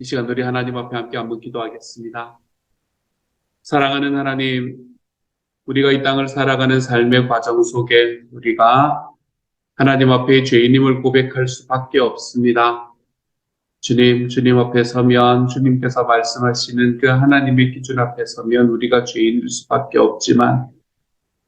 이 시간 우리 하나님 앞에 함께 한번 기도하겠습니다. 사랑하는 하나님, 우리가 이 땅을 살아가는 삶의 과정 속에 우리가 하나님 앞에 죄인임을 고백할 수밖에 없습니다. 주님 앞에 서면 주님께서 말씀하시는 그 하나님의 기준 앞에 서면 우리가 죄인일 수밖에 없지만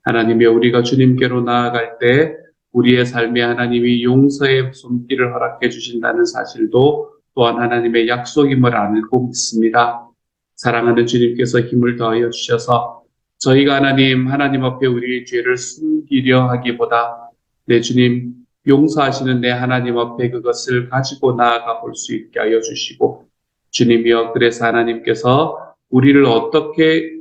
하나님의 우리가 주님께로 나아갈 때 우리의 삶에 하나님이 용서의 손길을 허락해 주신다는 사실도 또한 하나님의 약속임을 알고 믿습니다. 사랑하는 주님께서 힘을 더하여 주셔서 저희가 하나님 앞에 우리의 죄를 숨기려 하기보다 내 주님 용서하시는 내 하나님 앞에 그것을 가지고 나아가 볼 수 있게 하여 주시고 주님이여 그래서 하나님께서 우리를 어떻게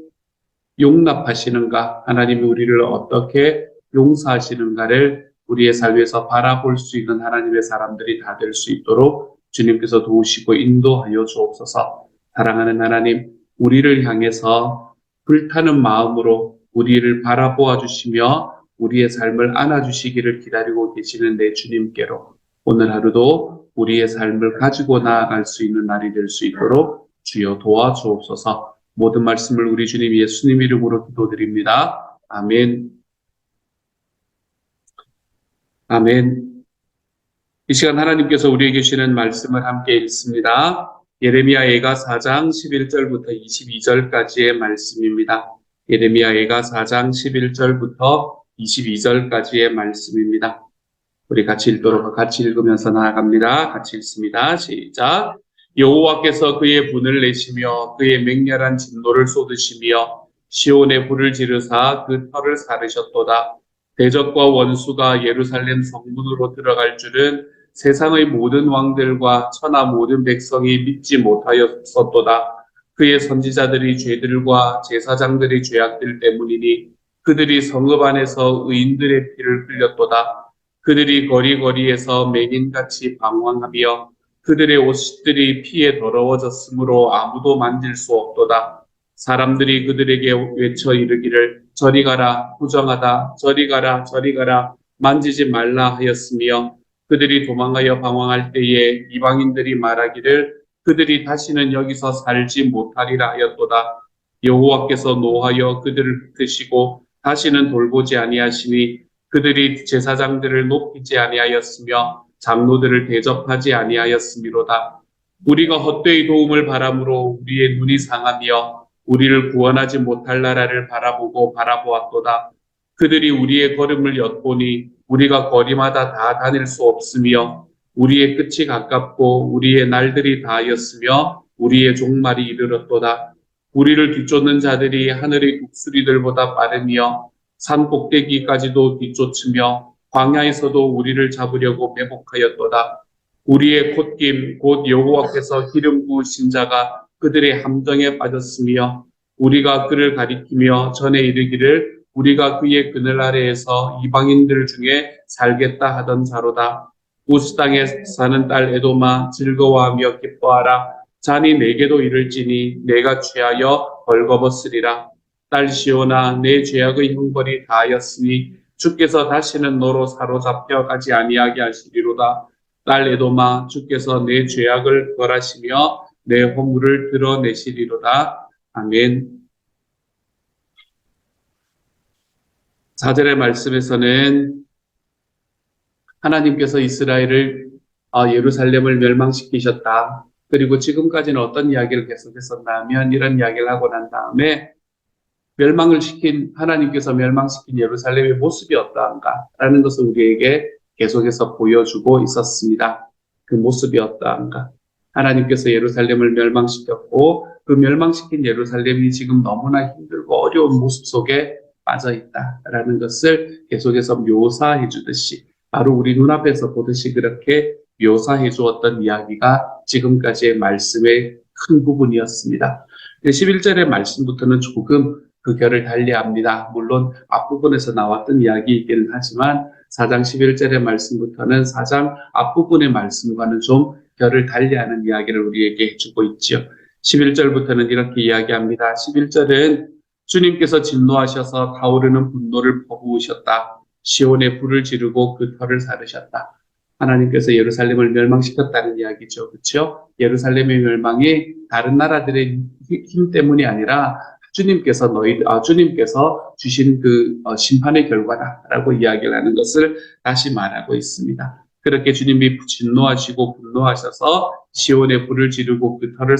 용납하시는가 하나님이 우리를 어떻게 용서하시는가를 우리의 삶에서 바라볼 수 있는 하나님의 사람들이 다 될 수 있도록 주님께서 도우시고 인도하여 주옵소서. 사랑하는 하나님, 우리를 향해서 불타는 마음으로 우리를 바라보아 주시며 우리의 삶을 안아주시기를 기다리고 계시는 내 주님께로 오늘 하루도 우리의 삶을 가지고 나아갈 수 있는 날이 될 수 있도록 주여 도와주옵소서. 모든 말씀을 우리 주님 예수님 이름으로 기도드립니다. 아멘. 아멘. 이 시간 하나님께서 우리에게 주시는 말씀을 함께 읽습니다. 예레미야애가 4장 11절부터 22절까지의 말씀입니다. 예레미야애가 4장 11절부터 22절까지의 말씀입니다. 우리 같이 읽도록 같이 읽으면서 나아갑니다. 같이 읽습니다. 시작. 여호와께서 그의 분을 내시며 그의 맹렬한 진노를 쏟으시며 시온에 불을 지르사 그 터를 사르셨도다. 대적과 원수가 예루살렘 성문으로 들어갈 줄은 세상의 모든 왕들과 천하 모든 백성이 믿지 못하였었도다. 그의 선지자들이 죄들과 제사장들의 죄악들 때문이니 그들이 성읍 안에서 의인들의 피를 흘렸도다. 그들이 거리거리에서 맹인같이 방황하며 그들의 옷들이 피에 더러워졌으므로 아무도 만질 수 없도다. 사람들이 그들에게 외쳐 이르기를 저리 가라 부정하다 저리 가라 저리 가라 만지지 말라 하였으며 그들이 도망하여 방황할 때에 이방인들이 말하기를 그들이 다시는 여기서 살지 못하리라 하였도다. 여호와께서 노하여 그들을 흩으시고 다시는 돌보지 아니하시니 그들이 제사장들을 높이지 아니하였으며 장로들을 대접하지 아니하였음이로다. 우리가 헛되이 도움을 바람으로 우리의 눈이 상하며 우리를 구원하지 못할 나라를 바라보고 바라보았도다. 그들이 우리의 걸음을 엿보니 우리가 거리마다 다 다닐 수 없으며 우리의 끝이 가깝고 우리의 날들이 다하였으며 우리의 종말이 이르렀도다. 우리를 뒤쫓는 자들이 하늘의 독수리들보다 빠르며 산 꼭대기까지도 뒤쫓으며 광야에서도 우리를 잡으려고 매복하였도다. 우리의 콧김 곧 여호와께서 기름 부으신 자가 그들의 함정에 빠졌으며 우리가 그를 가리키며 전에 이르기를 우리가 그의 그늘 아래에서 이방인들 중에 살겠다 하던 자로다. 우스 땅에 사는 딸 에도마 즐거워하며 기뻐하라. 잔이 내게도 이를지니 내가 취하여 벌거벗으리라. 딸 시온아 내 죄악의 형벌이 다하였으니 주께서 다시는 너로 사로잡혀 가지 아니하게 하시리로다. 딸 에도마 주께서 내 죄악을 벌하시며 내 허물을 드러내시리로다. 아멘. 4절의 말씀에서는 하나님께서 이스라엘을 예루살렘을 멸망시키셨다. 그리고 지금까지는 어떤 이야기를 계속했었나 하면 이런 이야기를 하고 난 다음에 하나님께서 멸망시킨 예루살렘의 모습이 어떠한가라는 것을 우리에게 계속해서 보여주고 있었습니다. 그 모습이 어떠한가. 하나님께서 예루살렘을 멸망시켰고 그 멸망시킨 예루살렘이 지금 너무나 힘들고 어려운 모습 속에 빠져 있다라는 것을 계속해서 묘사해 주듯이 바로 우리 눈앞에서 보듯이 그렇게 묘사해 주었던 이야기가 지금까지의 말씀의 큰 부분이었습니다. 11절의 말씀부터는 조금 그 결을 달리합니다. 물론 앞부분에서 나왔던 이야기이기는 하지만 4장 11절의 말씀부터는 4장 앞부분의 말씀과는 좀 결을 달리하는 이야기를 우리에게 해주고 있죠. 11절부터는 이렇게 이야기합니다. 11절은 주님께서 진노하셔서 타오르는 분노를 퍼부으셨다. 시온에 불을 지르고 그 터를 사르셨다. 하나님께서 예루살렘을 멸망시켰다는 이야기죠. 그렇죠? 예루살렘의 멸망이 다른 나라들의 힘 때문이 아니라 주님께서 주신 그 심판의 결과다라고 이야기를 하는 것을 다시 말하고 있습니다. 그렇게 주님이 진노하시고 분노하셔서 시온에 불을 지르고 그 터를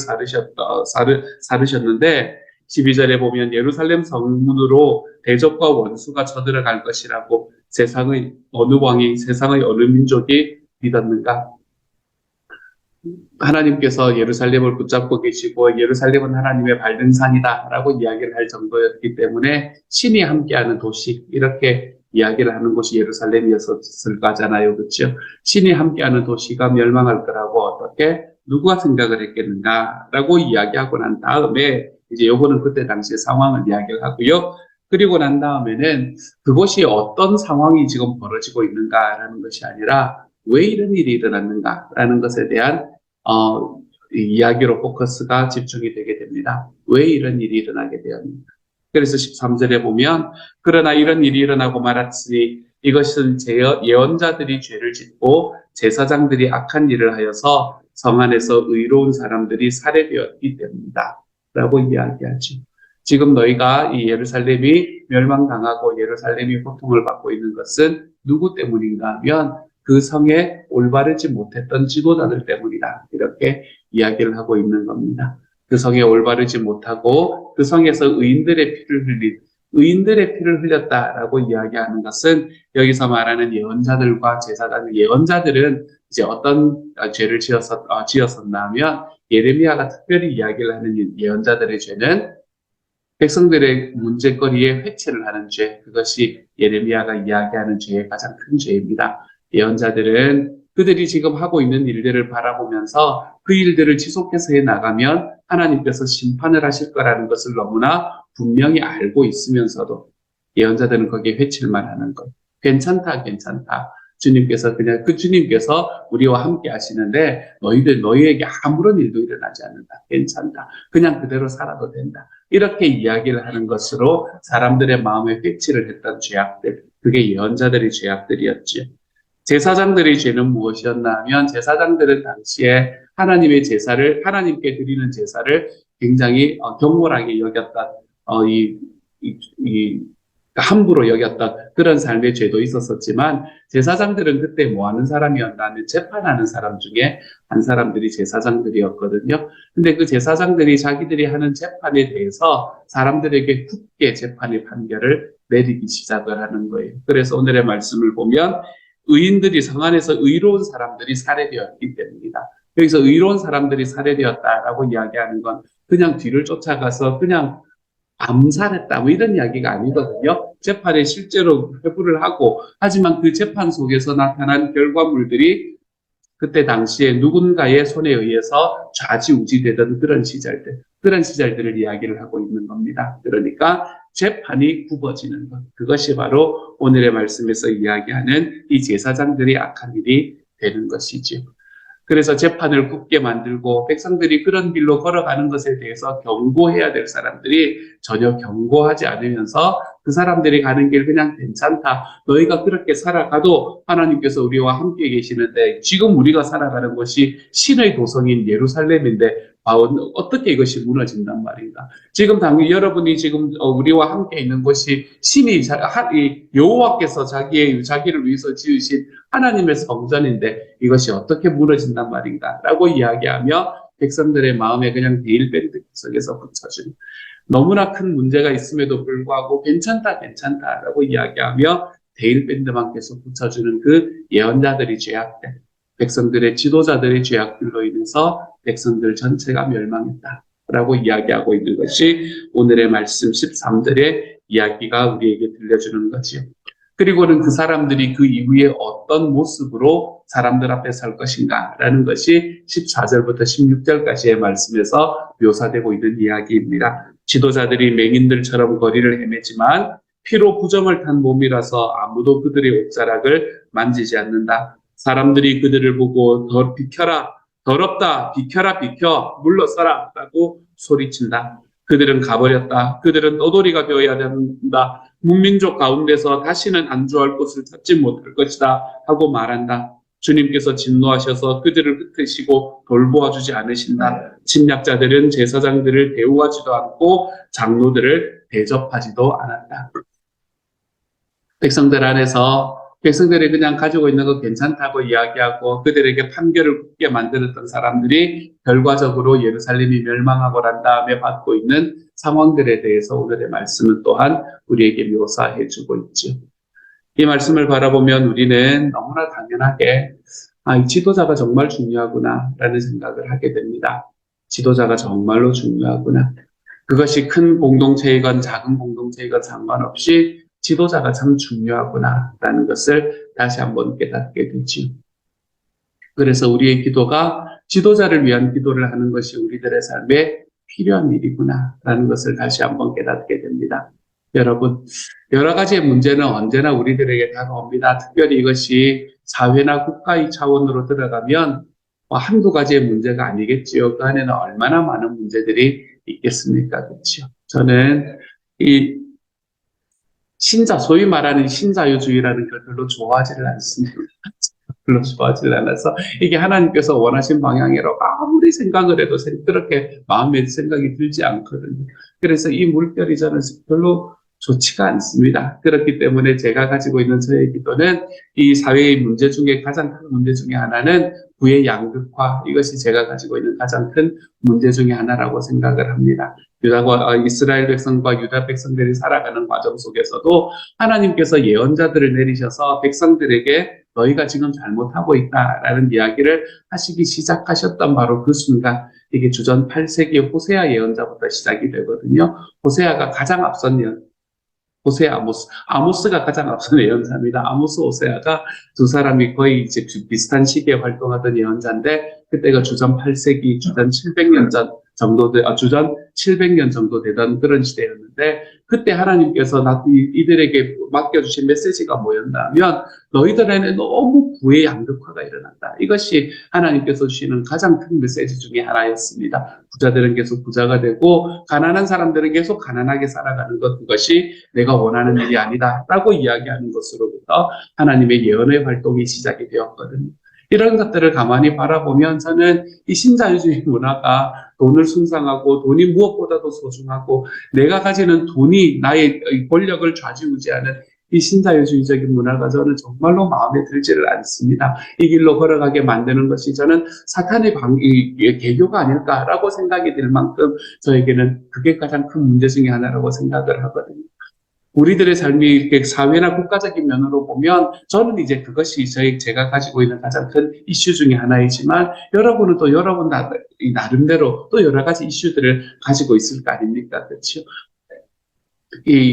사르셨는데 12절에 보면 예루살렘 성문으로 대적과 원수가 쳐들어갈 것이라고 세상의 어느 왕이 세상의 어느 민족이 믿었는가? 하나님께서 예루살렘을 붙잡고 계시고 예루살렘은 하나님의 밟은 산이다라고 이야기를 할 정도였기 때문에 신이 함께하는 도시 이렇게 이야기를 하는 곳이 예루살렘이었을 거잖아요. 그렇죠? 신이 함께하는 도시가 멸망할 거라고 어떻게 누가 생각을 했겠는가라고 이야기하고 난 다음에 이제 요거는 그때 당시의 상황을 이야기를 하고요. 그리고 난 다음에는 그것이 어떤 상황이 지금 벌어지고 있는가라는 것이 아니라 왜 이런 일이 일어났는가라는 것에 대한 이야기로 포커스가 집중이 되게 됩니다. 왜 이런 일이 일어나게 되었는가. 그래서 13절에 보면 그러나 이런 일이 일어나고 말았으니 이것은 예언자들이 죄를 짓고 제사장들이 악한 일을 하여서 성 안에서 의로운 사람들이 살해되었기 때문이다 라고 이야기하죠. 지금 너희가 이 예루살렘이 멸망당하고 예루살렘이 고통을 받고 있는 것은 누구 때문인가 하면 그 성에 올바르지 못했던 지도자들 때문이다. 이렇게 이야기를 하고 있는 겁니다. 그 성에 올바르지 못하고 그 성에서 의인들의 피를 흘렸다라고 이야기하는 것은 여기서 말하는 예언자들과 제사장, 예언자들은 이제 어떤 죄를 지었었나 하면 예레미야가 특별히 이야기를 하는 예언자들의 죄는 백성들의 문제거리에 회치를 하는 죄, 그것이 예레미야가 이야기하는 죄의 가장 큰 죄입니다. 예언자들은 그들이 지금 하고 있는 일들을 바라보면서 그 일들을 지속해서 해나가면 하나님께서 심판을 하실 거라는 것을 너무나 분명히 알고 있으면서도 예언자들은 거기에 회칠만 하는 것. 괜찮다. 주님께서 우리와 함께 하시는데 너희에게 아무런 일도 일어나지 않는다. 괜찮다. 그냥 그대로 살아도 된다. 이렇게 이야기를 하는 것으로 사람들의 마음에 회칠을 했던 죄악들. 그게 예언자들의 죄악들이었죠. 제사장들의 죄는 무엇이었나 하면 제사장들은 당시에 하나님께 드리는 제사를 굉장히 경홀하게 여겼던 함부로 여겼던 그런 삶의 죄도 있었지만 제사장들은 그때 뭐 하는 사람이었나 하면 재판하는 사람 중에 한 사람들이 제사장들이었거든요. 근데 그 제사장들이 자기들이 하는 재판에 대해서 사람들에게 굳게 재판의 판결을 내리기 시작을 하는 거예요. 그래서 오늘의 말씀을 보면 의인들이 성 안에서 의로운 사람들이 살해되었기 때문이다. 여기서 의로운 사람들이 살해되었다라고 이야기하는 건 그냥 뒤를 쫓아가서 그냥 암살했다 뭐 이런 이야기가 아니거든요. 재판에 실제로 회부를 하고 하지만 그 재판 속에서 나타난 결과물들이 그때 당시에 누군가의 손에 의해서 좌지우지되던 그런 시절들을 이야기를 하고 있는 겁니다. 그러니까 재판이 굽어지는 것. 그것이 바로 오늘의 말씀에서 이야기하는 이 제사장들이 악한 일이 되는 것이죠. 그래서 재판을 굽게 만들고 백성들이 그런 길로 걸어가는 것에 대해서 경고해야 될 사람들이 전혀 경고하지 않으면서 그 사람들이 가는 길 그냥 괜찮다. 너희가 그렇게 살아가도 하나님께서 우리와 함께 계시는데 지금 우리가 살아가는 것이 신의 도성인 예루살렘인데 어떻게 이것이 무너진단 말인가. 지금 여러분이 지금 우리와 함께 있는 것이 여호와께서 자기를 위해서 지으신 하나님의 성전인데 이것이 어떻게 무너진단 말인가 라고 이야기하며 백성들의 마음에 그냥 데일밴드 속에서 붙여주는 너무나 큰 문제가 있음에도 불구하고 괜찮다라고 이야기하며 데일밴드만 계속 붙여주는 그 예언자들의 죄악들, 백성들의 지도자들의 죄악들로 인해서 백성들 전체가 멸망했다라고 이야기하고 있는 것이 오늘의 말씀 13절의 이야기가 우리에게 들려주는 거지요. 그리고는 그 사람들이 그 이후에 어떤 모습으로 사람들 앞에 설 것인가라는 것이 14절부터 16절까지의 말씀에서 묘사되고 있는 이야기입니다. 지도자들이 맹인들처럼 거리를 헤매지만 피로 부정을 탄 몸이라서 아무도 그들의 옷자락을 만지지 않는다. 사람들이 그들을 보고 비켜라, 더럽다, 비켜, 물러서라 라고 소리친다. 그들은 가버렸다. 그들은 떠돌이가 되어야 된다. 문민족 가운데서 다시는 안주할 곳을 찾지 못할 것이다 하고 말한다. 주님께서 진노하셔서 그들을 흩으시고 돌보아주지 않으신다. 침략자들은 제사장들을 대우하지도 않고 장로들을 대접하지도 않았다. 백성들 안에서 백성들이 그냥 가지고 있는 거 괜찮다고 이야기하고 그들에게 판결을 굳게 만들었던 사람들이 결과적으로 예루살렘이 멸망하고 난 다음에 받고 있는 상황들에 대해서 오늘의 말씀은 또한 우리에게 묘사해 주고 있죠. 이 말씀을 바라보면 우리는 너무나 당연하게 이 지도자가 정말 중요하구나라는 생각을 하게 됩니다. 지도자가 정말로 중요하구나. 그것이 큰 공동체이건 작은 공동체이건 상관없이 지도자가 참 중요하구나라는 것을 다시 한번 깨닫게 되지요. 그래서 우리의 기도가 지도자를 위한 기도를 하는 것이 우리들의 삶에 필요한 일이구나라는 것을 다시 한번 깨닫게 됩니다. 여러분, 여러 가지의 문제는 언제나 우리들에게 다가옵니다. 특별히 이것이 사회나 국가의 차원으로 들어가면 한두 가지의 문제가 아니겠지요. 그 안에는 얼마나 많은 문제들이 있겠습니까? 그렇죠? 저는 이 소위 말하는 신자유주의라는 걸 별로 좋아하지를 않습니다. 별로 좋아하지를 않아서 이게 하나님께서 원하신 방향이라고 아무리 생각을 해도 그렇게 마음에 생각이 들지 않거든요. 그래서 이 물결이 저는 별로 좋지가 않습니다. 그렇기 때문에 제가 가지고 있는 저의 기도는 이 사회의 문제 중에 가장 큰 문제 중에 하나는 부의 양극화, 이것이 제가 가지고 있는 가장 큰 문제 중에 하나라고 생각을 합니다. 이스라엘 백성과 유다 백성들이 살아가는 과정 속에서도 하나님께서 예언자들을 내리셔서 백성들에게 너희가 지금 잘못하고 있다라는 이야기를 하시기 시작하셨던 바로 그 순간 이게 주전 8세기 호세아 예언자부터 시작이 되거든요. 호세아가 가장 앞선 호세아, 아모스가 가장 앞선 예언자입니다. 아모스, 호세아가 두 사람이 거의 이제 비슷한 시기에 활동하던 예언자인데 그때가 주전 8세기, 주전 700년 주전 700년 정도 되던 그런 시대였는데 그때 하나님께서 이들에게 맡겨주신 메시지가 뭐였냐면 너희들에는 너무 부의 양극화가 일어난다. 이것이 하나님께서 주시는 가장 큰 메시지 중에 하나였습니다. 부자들은 계속 부자가 되고 가난한 사람들은 계속 가난하게 살아가는 것, 그것이 내가 원하는 일이 아니다 라고 이야기하는 것으로부터 하나님의 예언의 활동이 시작이 되었거든요. 이런 것들을 가만히 바라보면 저는 이 신자유주의 문화가 돈을 숭상하고 돈이 무엇보다도 소중하고 내가 가지는 돈이 나의 권력을 좌지우지하는 이 신자유주의적인 문화가 저는 정말로 마음에 들지를 않습니다. 이 길로 걸어가게 만드는 것이 저는 사탄의 개교가 아닐까라고 생각이 들 만큼 저에게는 그게 가장 큰 문제 중에 하나라고 생각을 하거든요. 우리들의 삶이 이렇게 사회나 국가적인 면으로 보면 저는 이제 그것이 제가 가지고 있는 가장 큰 이슈 중에 하나이지만 여러분은 또 여러분 나름대로 또 여러 가지 이슈들을 가지고 있을 거 아닙니까? 그렇죠?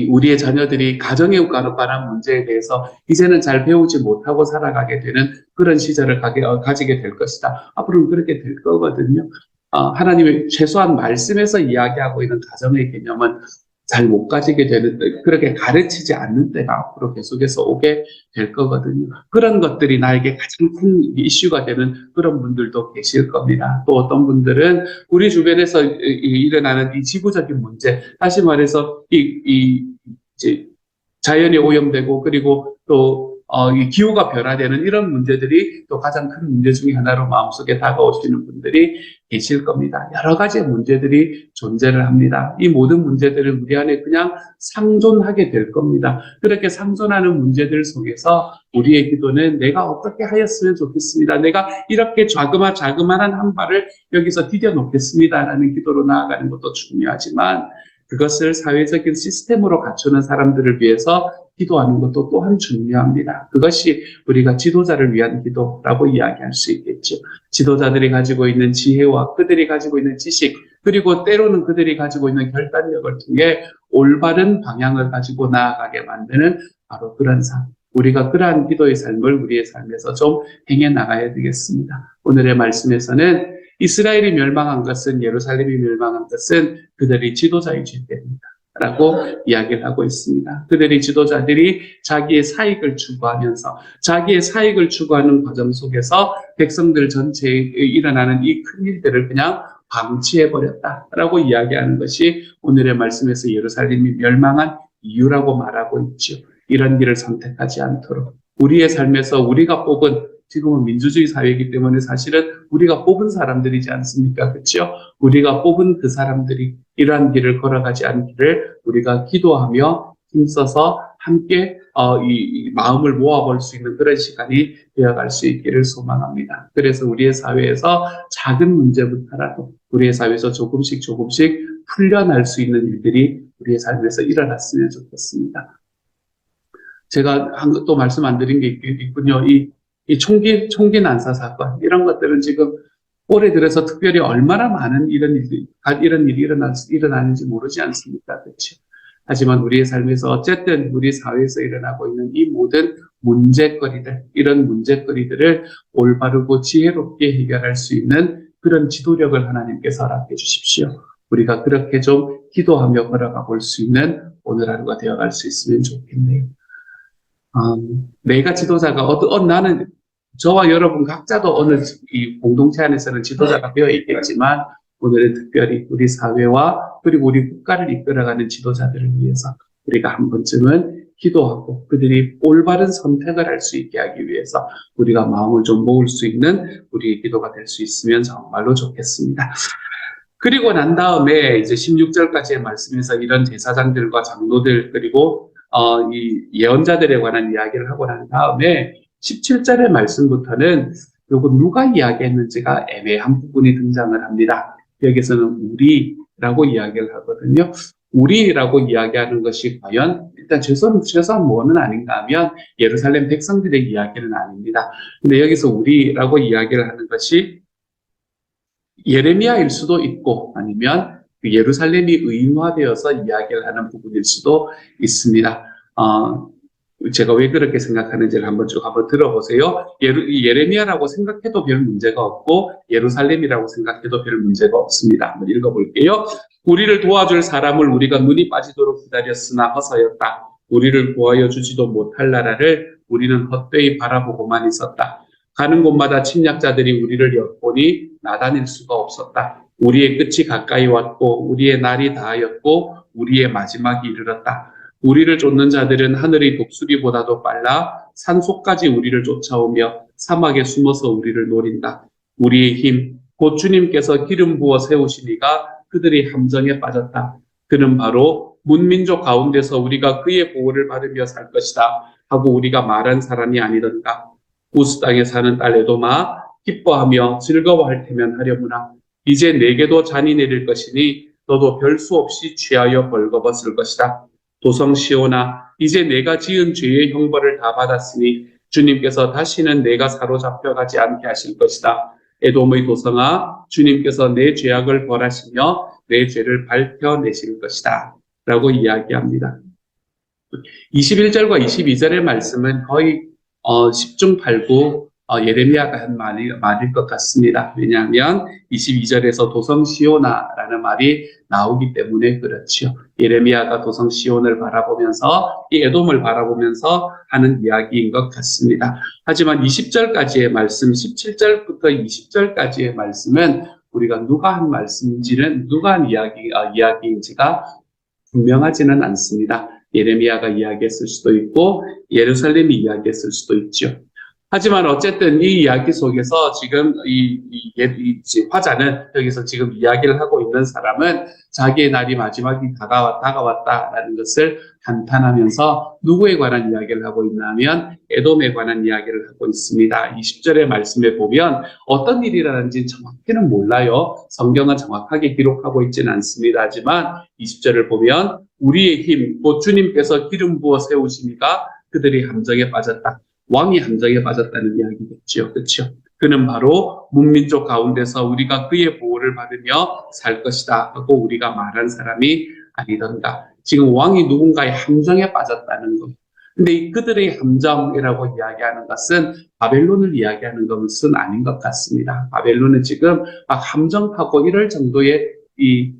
우리의 자녀들이 가정에 관한 문제에 대해서 이제는 잘 배우지 못하고 살아가게 되는 그런 시절을 가지게 될 것이다. 앞으로는 그렇게 될 거거든요. 하나님의 최소한 말씀에서 이야기하고 있는 가정의 개념은 잘 못 가지게 되는, 그렇게 가르치지 않는 때가 앞으로 계속해서 오게 될 거거든요. 그런 것들이 나에게 가장 큰 이슈가 되는 그런 분들도 계실 겁니다. 또 어떤 분들은 우리 주변에서 일어나는 이 지구적인 문제, 다시 말해서 이제 자연이 오염되고 그리고 또 이 기후가 변화되는 이런 문제들이 또 가장 큰 문제 중에 하나로 마음속에 다가오시는 분들이 계실 겁니다. 여러 가지의 문제들이 존재를 합니다. 이 모든 문제들은 우리 안에 그냥 상존하게 될 겁니다. 그렇게 상존하는 문제들 속에서 우리의 기도는 내가 어떻게 하였으면 좋겠습니다. 내가 이렇게 자그마한 한 발을 여기서 디뎌 놓겠습니다라는 기도로 나아가는 것도 중요하지만 그것을 사회적인 시스템으로 갖추는 사람들을 위해서 기도하는 것도 또한 중요합니다. 그것이 우리가 지도자를 위한 기도라고 이야기할 수 있겠죠. 지도자들이 가지고 있는 지혜와 그들이 가지고 있는 지식, 그리고 때로는 그들이 가지고 있는 결단력을 통해 올바른 방향을 가지고 나아가게 만드는 바로 그런 삶. 우리가 그러한 기도의 삶을 우리의 삶에서 좀 행해 나가야 되겠습니다. 오늘의 말씀에서는 이스라엘이 멸망한 것은, 예루살렘이 멸망한 것은 그들이 지도자의 죄 때문이다 라고 이야기를 하고 있습니다. 그들이 지도자들이 자기의 사익을 추구하면서 자기의 사익을 추구하는 과정 속에서 백성들 전체에 일어나는 이 큰 일들을 그냥 방치해버렸다라고 이야기하는 것이 오늘의 말씀에서 예루살렘이 멸망한 이유라고 말하고 있죠. 이런 길을 선택하지 않도록 우리의 삶에서 우리가 뽑은 지금은 민주주의 사회이기 때문에 사실은 우리가 뽑은 사람들이지 않습니까? 그렇죠? 우리가 뽑은 그 사람들이 이러한 길을 걸어가지 않기를 우리가 기도하며 힘써서 함께 이 마음을 모아볼 수 있는 그런 시간이 되어갈 수 있기를 소망합니다. 그래서 우리의 사회에서 작은 문제부터라도 우리의 사회에서 조금씩 풀려날 수 있는 일들이 우리의 삶에서 일어났으면 좋겠습니다. 제가 또 말씀 안 드린 게 있군요. 이 총기 난사 사건, 이런 것들은 지금 올해 들어서 특별히 얼마나 많은 이런 일이 일어나는지 모르지 않습니까? 그렇죠? 하지만 우리의 삶에서 어쨌든 우리 사회에서 일어나고 있는 이 모든 이런 문제거리들을 올바르고 지혜롭게 해결할 수 있는 그런 지도력을 하나님께서 허락해 주십시오. 우리가 그렇게 좀 기도하며 걸어가 볼 수 있는 오늘 하루가 되어갈 수 있으면 좋겠네요. 내가 지도자가 나는 저와 여러분 각자도 어느 이 공동체 안에서는 지도자가 되어 있겠지만 오늘은 특별히 우리 사회와 그리고 우리 국가를 이끌어가는 지도자들을 위해서 우리가 한 번쯤은 기도하고 그들이 올바른 선택을 할 수 있게 하기 위해서 우리가 마음을 좀 모을 수 있는 우리의 기도가 될 수 있으면 정말로 좋겠습니다. 그리고 난 다음에 이제 16절까지의 말씀에서 이런 제사장들과 장로들 그리고 이 예언자들에 관한 이야기를 하고 난 다음에 17절의 말씀부터는 요거 누가 이야기했는지가 애매한 부분이 등장을 합니다. 여기서는 우리라고 이야기를 하거든요. 우리라고 이야기하는 것이 과연 일단 최소한 뭐는 아닌가 하면 예루살렘 백성들의 이야기는 아닙니다. 근데 여기서 우리라고 이야기를 하는 것이 예레미야일 수도 있고 아니면 예루살렘이 의인화되어서 이야기를 하는 부분일 수도 있습니다. 제가 왜 그렇게 생각하는지를 한번 들어보세요. 예레미야라고 생각해도 별 문제가 없고 예루살렘이라고 생각해도 별 문제가 없습니다. 한번 읽어볼게요. 우리를 도와줄 사람을 우리가 눈이 빠지도록 기다렸으나 허사였다. 우리를 구하여 주지도 못할 나라를 우리는 헛되이 바라보고만 있었다. 가는 곳마다 침략자들이 우리를 엿보니 나다닐 수가 없었다. 우리의 끝이 가까이 왔고 우리의 날이 다하였고 우리의 마지막이 이르렀다. 우리를 쫓는 자들은 하늘의 독수리보다도 빨라 산속까지 우리를 쫓아오며 사막에 숨어서 우리를 노린다. 우리의 힘, 곧 주님께서 기름 부어 세우시니가 그들이 함정에 빠졌다. 그는 바로 문민족 가운데서 우리가 그의 보호를 받으며 살 것이다 하고 우리가 말한 사람이 아니던가. 우스 땅에 사는 딸 에도마 기뻐하며 즐거워할 테면 하려무나. 이제 내게도 잔이 내릴 것이니 너도 별 수 없이 취하여 벌거벗을 것이다. 도성 시온아, 이제 내가 지은 죄의 형벌을 다 받았으니 주님께서 다시는 내가 사로잡혀가지 않게 하실 것이다. 에돔의 도성아, 주님께서 내 죄악을 벌하시며 내 죄를 밝혀내실 것이다 라고 이야기합니다. 21절과 22절의 말씀은 거의 10중 8구 예레미야가 한 말일 것 같습니다. 왜냐하면 22절에서 도성 시온아라는 말이 나오기 때문에 그렇지요. 예레미야가 도성 시온을 바라보면서 이 에돔을 바라보면서 하는 이야기인 것 같습니다. 하지만 20절까지의 말씀, 17절부터 20절까지의 말씀은 우리가 누가 한 말씀인지는 누가 한 이야기인지가 분명하지는 않습니다. 예레미야가 이야기했을 수도 있고 예루살렘이 이야기했을 수도 있죠. 하지만 어쨌든 이 이야기 속에서 지금 이 화자는 여기서 지금 이야기를 하고 있는 사람은 자기의 날이 마지막이 다가왔다라는 것을 감탄하면서 누구에 관한 이야기를 하고 있냐면 에돔에 관한 이야기를 하고 있습니다. 20절의 말씀에 보면 어떤 일이 일어나는지 정확히는 몰라요. 성경은 정확하게 기록하고 있지는 않습니다. 하지만 20절을 보면 우리의 힘, 곧 주님께서 기름 부어 세우시니가 그들이 함정에 빠졌다. 왕이 함정에 빠졌다는 이야기겠죠. 그렇죠? 그는 바로 문민족 가운데서 우리가 그의 보호를 받으며 살 것이다 하고 우리가 말한 사람이 아니던가. 지금 왕이 누군가의 함정에 빠졌다는 것. 근데 이 그들의 함정이라고 이야기하는 것은 바벨론을 이야기하는 것은 아닌 것 같습니다. 바벨론은 지금 막 함정하고 이럴 정도의 이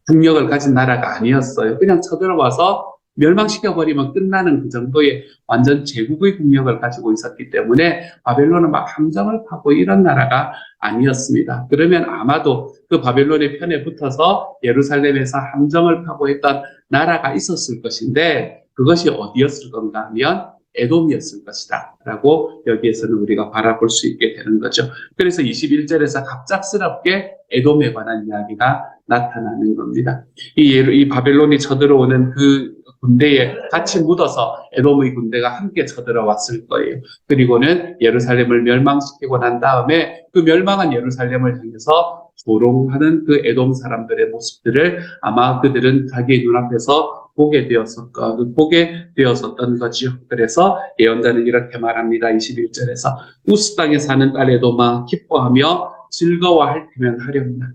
국력을 가진 나라가 아니었어요. 그냥 쳐들어와서 멸망시켜버리면 끝나는 그 정도의 완전 제국의 국력을 가지고 있었기 때문에 바벨론은 막 함정을 파고 이런 나라가 아니었습니다. 그러면 아마도 그 바벨론의 편에 붙어서 예루살렘에서 함정을 파고 했던 나라가 있었을 것인데 그것이 어디였을 건가 하면 에돔이었을 것이다 라고 여기에서는 우리가 바라볼 수 있게 되는 거죠. 그래서 21절에서 갑작스럽게 에돔에 관한 이야기가 나타나는 겁니다. 이 바벨론이 쳐들어오는 그 군대에 같이 묻어서 에돔의 군대가 함께 쳐들어왔을 거예요. 그리고는 예루살렘을 멸망시키고 난 다음에 그 멸망한 예루살렘을 향해서 조롱하는 그 에돔 사람들의 모습들을 아마 그들은 자기의 눈앞에서 보게 되었었던 거죠. 그래서 예언자는 이렇게 말합니다. 21절에서 우스 땅에 사는 딸 에돔아 기뻐하며 즐거워할 테면 하렵니다.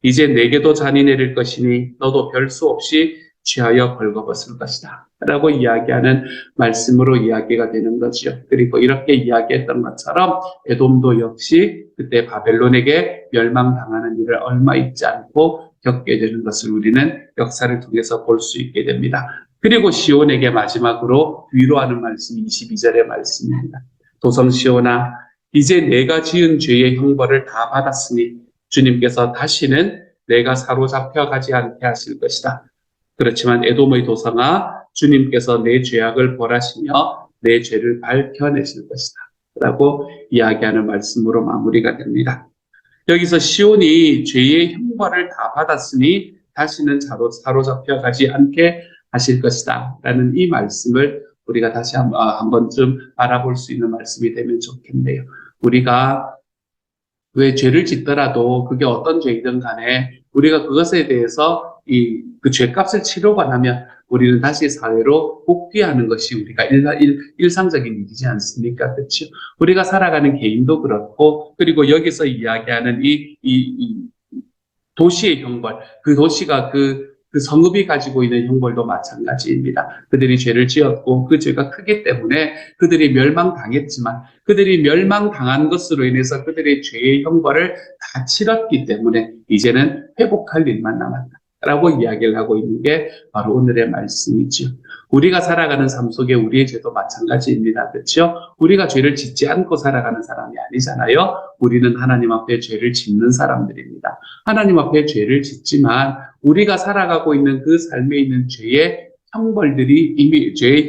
이제 내게도 잔이 내릴 것이니 너도 별 수 없이 취하여 벌거벗을 것이다 라고 이야기하는 말씀으로 이야기가 되는 거죠. 그리고 이렇게 이야기했던 것처럼 에돔도 역시 그때 바벨론에게 멸망당하는 일을 얼마 있지 않고 겪게 되는 것을 우리는 역사를 통해서 볼 수 있게 됩니다. 그리고 시온에게 마지막으로 위로하는 말씀이 22절의 말씀입니다. 도성 시온아 이제 내가 지은 죄의 형벌을 다 받았으니 주님께서 다시는 내가 사로잡혀 가지 않게 하실 것이다. 그렇지만 에돔의 도성아 주님께서 내 죄악을 벌하시며 내 죄를 밝혀내실 것이다 라고 이야기하는 말씀으로 마무리가 됩니다. 여기서 시온이 죄의 형벌을 다 받았으니 다시는 사로잡혀 가지 않게 하실 것이다 라는 이 말씀을 우리가 다시 한 번쯤 알아볼 수 있는 말씀이 되면 좋겠네요. 우리가 왜 죄를 짓더라도 그게 어떤 죄이든 간에 우리가 그것에 대해서 그 죄값을 치르고 나면 우리는 다시 사회로 복귀하는 것이 우리가 일상적인 일이지 않습니까? 그렇죠? 우리가 살아가는 개인도 그렇고, 그리고 여기서 이야기하는 이 도시의 형벌, 그 도시가 그 성읍이 가지고 있는 형벌도 마찬가지입니다. 그들이 죄를 지었고 그 죄가 크기 때문에 그들이 멸망당했지만 그들이 멸망당한 것으로 인해서 그들의 죄의 형벌을 다 치렀기 때문에 이제는 회복할 일만 남았다 라고 이야기를 하고 있는 게 바로 오늘의 말씀이죠. 우리가 살아가는 삶 속에 우리의 죄도 마찬가지입니다. 그렇죠? 우리가 죄를 짓지 않고 살아가는 사람이 아니잖아요. 우리는 하나님 앞에 죄를 짓는 사람들입니다. 하나님 앞에 죄를 짓지만 우리가 살아가고 있는 그 삶에 있는 죄의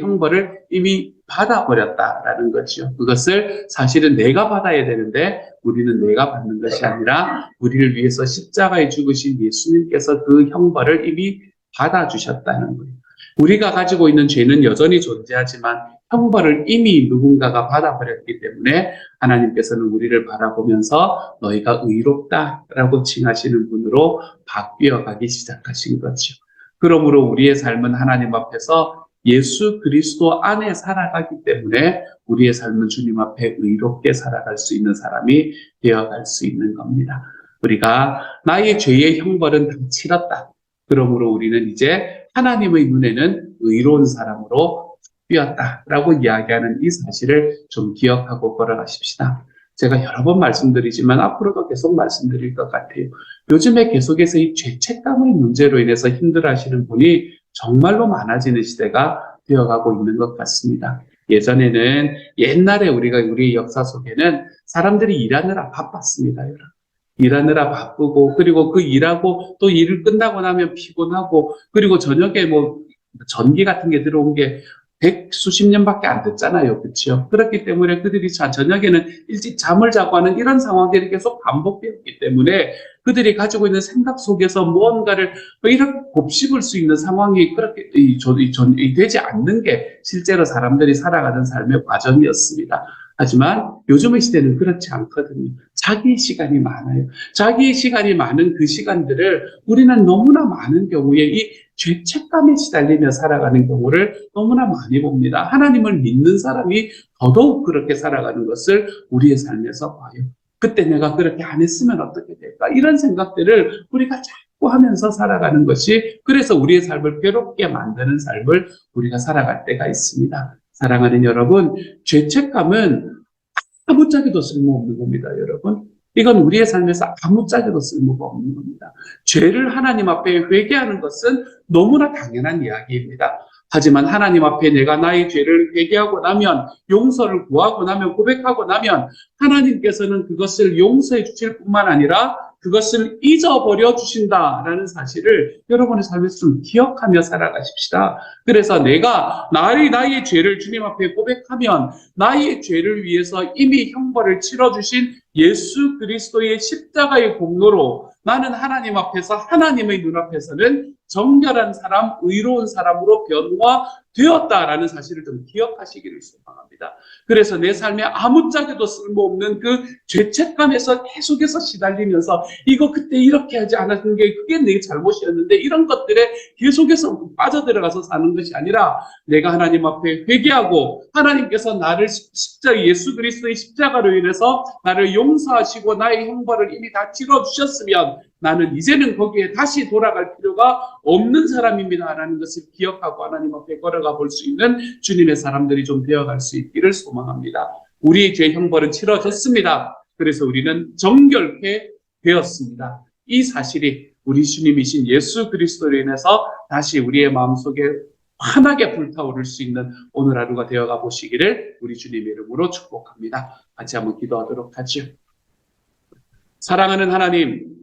형벌을 이미 받아버렸다라는 거죠. 그것을 사실은 내가 받아야 되는데 우리는 내가 받는 것이 아니라 우리를 위해서 십자가에 죽으신 예수님께서 그 형벌을 이미 받아주셨다는 거예요. 우리가 가지고 있는 죄는 여전히 존재하지만 형벌을 이미 누군가가 받아버렸기 때문에 하나님께서는 우리를 바라보면서 너희가 의롭다라고 칭하시는 분으로 바뀌어가기 시작하신 거죠. 그러므로 우리의 삶은 하나님 앞에서 예수 그리스도 안에 살아가기 때문에 우리의 삶은 주님 앞에 의롭게 살아갈 수 있는 사람이 되어갈 수 있는 겁니다. 우리가 나의 죄의 형벌은 다 치렀다. 그러므로 우리는 이제 하나님의 눈에는 의로운 사람으로 뛰었다라고 이야기하는 이 사실을 좀 기억하고 걸어가십시다. 제가 여러 번 말씀드리지만 앞으로도 계속 말씀드릴 것 같아요. 요즘에 계속해서 이 죄책감의 문제로 인해서 힘들어하시는 분이 정말로 많아지는 시대가 되어가고 있는 것 같습니다. 옛날에 우리의 역사 속에는 사람들이 일하느라 바빴습니다, 여러분. 일하느라 바쁘고, 그리고 그 일하고 또 일을 끝나고 나면 피곤하고, 그리고 저녁에 전기 같은 게 들어온 게 수십 년밖에 안 됐잖아요. 그렇죠? 그렇기 때문에 그들이 저녁에는 일찍 잠을 자고 하는 이런 상황들이 계속 반복되었기 때문에 그들이 가지고 있는 생각 속에서 무언가를 이렇게 곱씹을 수 있는 상황이 그렇게 되지 않는 게 실제로 사람들이 살아가는 삶의 과정이었습니다. 하지만 요즘의 시대는 그렇지 않거든요. 자기 시간이 많아요. 자기 시간이 많은 그 시간들을 우리는 너무나 많은 경우에 이 죄책감에 시달리며 살아가는 경우를 너무나 많이 봅니다. 하나님을 믿는 사람이 더더욱 그렇게 살아가는 것을 우리의 삶에서 봐요. 그때 내가 그렇게 안 했으면 어떻게 될까? 이런 생각들을 우리가 자꾸 하면서 살아가는 것이 그래서 우리의 삶을 괴롭게 만드는 삶을 우리가 살아갈 때가 있습니다. 사랑하는 여러분, 죄책감은 아무짝에도 쓸모없는 겁니다, 여러분. 이건 우리의 삶에서 아무짝에도 쓸모가 없는 겁니다. 죄를 하나님 앞에 회개하는 것은 너무나 당연한 이야기입니다. 하지만 하나님 앞에 내가 나의 죄를 회개하고 나면, 용서를 구하고 나면, 고백하고 나면 하나님께서는 그것을 용서해 주실 뿐만 아니라 그것을 잊어버려 주신다라는 사실을 여러분의 삶에서 좀 기억하며 살아가십시다. 그래서 내가 나의 죄를 주님 앞에 고백하면 나의 죄를 위해서 이미 형벌을 치러주신 예수 그리스도의 십자가의 공로로 나는 하나님 앞에서 하나님의 눈앞에서는 정결한 사람, 의로운 사람으로 변화되었다라는 사실을 좀 기억하시기를 소망합니다. 그래서 내 삶에 아무짝에도 쓸모없는 그 죄책감에서 계속해서 시달리면서 이거 그때 이렇게 하지 않았는 게 그게 내 잘못이었는데 이런 것들에 계속해서 빠져들어가서 사는 것이 아니라 내가 하나님 앞에 회개하고 하나님께서 나를 예수 그리스도의 십자가로 인해서 나를 용서하시고 나의 형벌을 이미 다 치러주셨으면 나는 이제는 거기에 다시 돌아갈 필요가 없는 사람입니다라는 것을 기억하고 하나님 앞에 걸어가 볼 수 있는 주님의 사람들이 좀 되어갈 수 있기를 소망합니다. 우리의 죄 형벌은 치러졌습니다. 그래서 우리는 정결케 되었습니다. 이 사실이 우리 주님이신 예수 그리스도로 인해서 다시 우리의 마음속에 환하게 불타오를 수 있는 오늘 하루가 되어가 보시기를 우리 주님의 이름으로 축복합니다. 같이 한번 기도하도록 하죠. 사랑하는 하나님,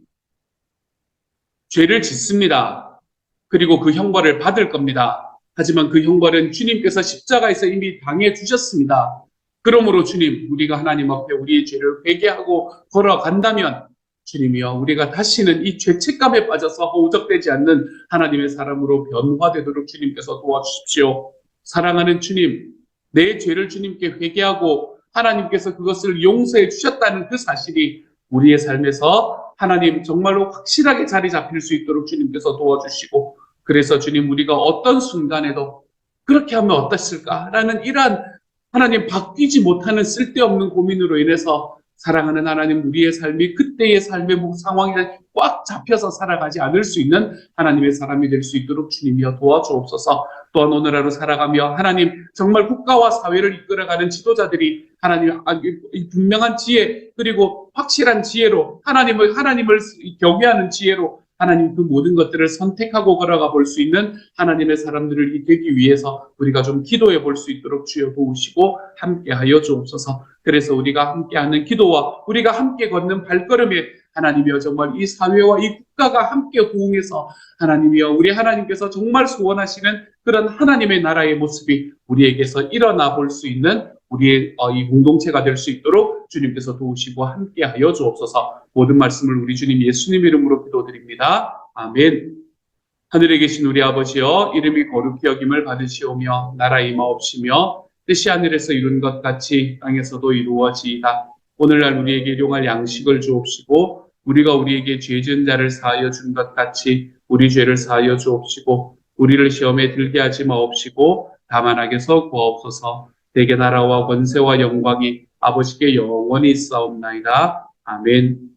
죄를 짓습니다. 그리고 그 형벌을 받을 겁니다. 하지만 그 형벌은 주님께서 십자가에서 이미 당해 주셨습니다. 그러므로 주님, 우리가 하나님 앞에 우리의 죄를 회개하고 걸어간다면 주님이여, 우리가 다시는 이 죄책감에 빠져서 허우적대지 않는 하나님의 사람으로 변화되도록 주님께서 도와주십시오. 사랑하는 주님, 내 죄를 주님께 회개하고 하나님께서 그것을 용서해 주셨다는 그 사실이 우리의 삶에서 하나님 정말로 확실하게 자리 잡힐 수 있도록 주님께서 도와주시고, 그래서 주님, 우리가 어떤 순간에도 그렇게 하면 어땠을까라는 이러한 하나님 바뀌지 못하는 쓸데없는 고민으로 인해서 사랑하는 하나님, 우리의 삶이 그때의 삶의 상황에 꽉 잡혀서 살아가지 않을 수 있는 하나님의 사람이 될 수 있도록 주님이여 도와주옵소서. 또한 오늘 하루 살아가며 하나님 정말 국가와 사회를 이끌어가는 지도자들이 하나님 분명한 지혜 그리고 확실한 지혜로 하나님을 경외하는 지혜로 하나님 그 모든 것들을 선택하고 걸어가 볼 수 있는 하나님의 사람들을 되기 위해서 우리가 좀 기도해 볼 수 있도록 주여 도우시고 함께하여 주옵소서. 그래서 우리가 함께하는 기도와 우리가 함께 걷는 발걸음에 하나님이여 정말 이 사회와 이 국가가 함께 호응해서 하나님이여 우리 하나님께서 정말 소원하시는 그런 하나님의 나라의 모습이 우리에게서 일어나 볼 수 있는 우리의 이 공동체가 될 수 있도록 주님께서 도우시고 함께하여 주옵소서. 모든 말씀을 우리 주님 예수님 이름으로 기도드립니다. 아멘. 하늘에 계신 우리 아버지여, 이름이 거룩히 여김을 받으시오며 나라의 임하옵시며 뜻이 하늘에서 이룬 것 같이 땅에서도 이루어지이다. 오늘날 우리에게 일용할 양식을 주옵시고 우리가 우리에게 죄 지은 자를 사하여 준 것 같이 우리 죄를 사하여 주옵시고 우리를 시험에 들게 하지 마옵시고 다만 악에서 구하옵소서. 대개 나라와 권세와 영광이 아버지께 영원히 있사옵나이다. 아멘.